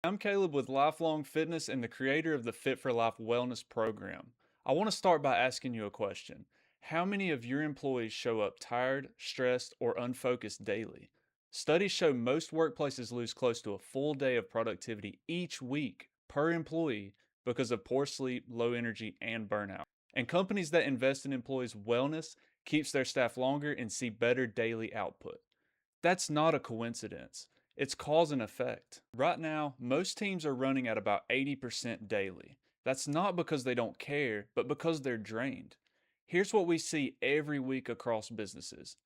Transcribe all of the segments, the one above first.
I'm Caleb with Lifelong Fitness and the creator of the Fit for Life Wellness Program. I want to start by asking you a question. How many of your employees show up tired, stressed, or unfocused daily? Studies show most workplaces lose close to a full day of productivity each week per employee because of poor sleep, low energy, and burnout. And companies that invest in employees' wellness keeps their staff longer and see better daily output. That's not a coincidence. It's cause and effect. Right now, most teams are running at about 80% daily. That's not because they don't care, but because they're drained. Here's what we see every week across businesses.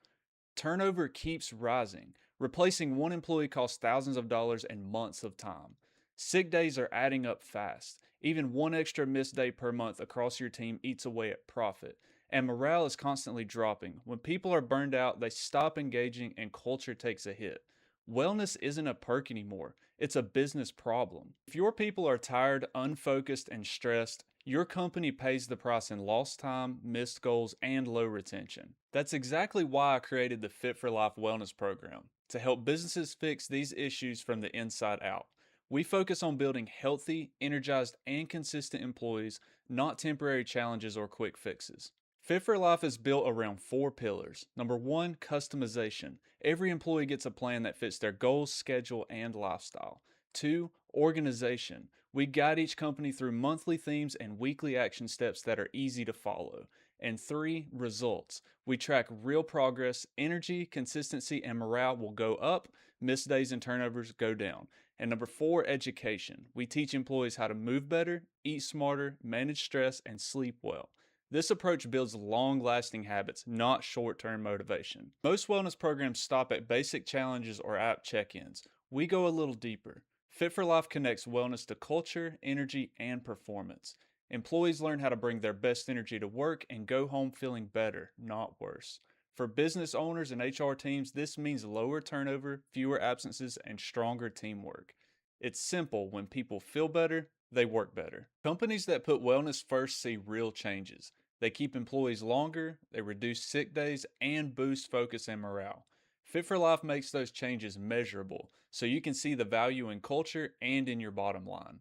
Turnover keeps rising. Replacing one employee costs thousands of dollars and months of time. Sick days are adding up fast. Even one extra missed day per month across your team eats away at profit. And morale is constantly dropping. When people are burned out, they stop engaging and culture takes a hit. Wellness isn't a perk anymore, it's a business problem. If your people are tired, unfocused, and stressed, your company pays the price in lost time, missed goals, and low retention. That's exactly why I created the Fit for Life Wellness Program, to help businesses fix these issues from the inside out. We focus on building healthy, energized, and consistent employees, not temporary challenges or quick fixes. Fit for Life is built around four pillars. Number one, customization. Every employee gets a plan that fits their goals, schedule, and lifestyle. Two, organization. We guide each company through monthly themes and weekly action steps that are easy to follow. And three, results. We track real progress, energy, consistency, and morale will go up, missed days and turnovers go down. And number four, education. We teach employees how to move better, eat smarter, manage stress, and sleep well. This approach builds long lasting habits, not short term motivation. Most wellness programs stop at basic challenges or app check ins. We go a little deeper. Fit for Life connects wellness to culture, energy, and performance. Employees learn how to bring their best energy to work and go home feeling better, not worse. For business owners and HR teams, this means lower turnover, fewer absences, and stronger teamwork. It's simple: when people feel better, they work better. Companies that put wellness first see real changes. They keep employees longer, they reduce sick days, and boost focus and morale. Fit for Life makes those changes measurable so you can see the value in culture and in your bottom line.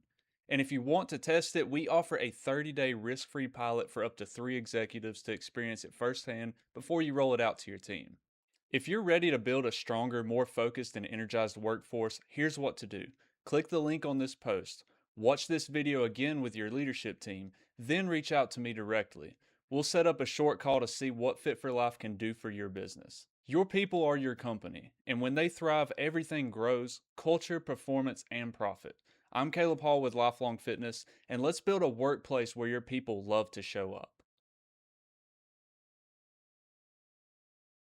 And if you want to test it, we offer a 30-day risk-free pilot for up to 3 executives to experience it firsthand before you roll it out to your team. If you're ready to build a stronger, more focused, and energized workforce, here's what to do. Click the link on this post. Watch this video again with your leadership team, then reach out to me directly. We'll set up a short call to see what Fit for Life can do for your business. Your people are your company, and when they thrive, everything grows: culture, performance, and profit. I'm Caleb Hall with Lifelong Fitness, and let's build a workplace where your people love to show up.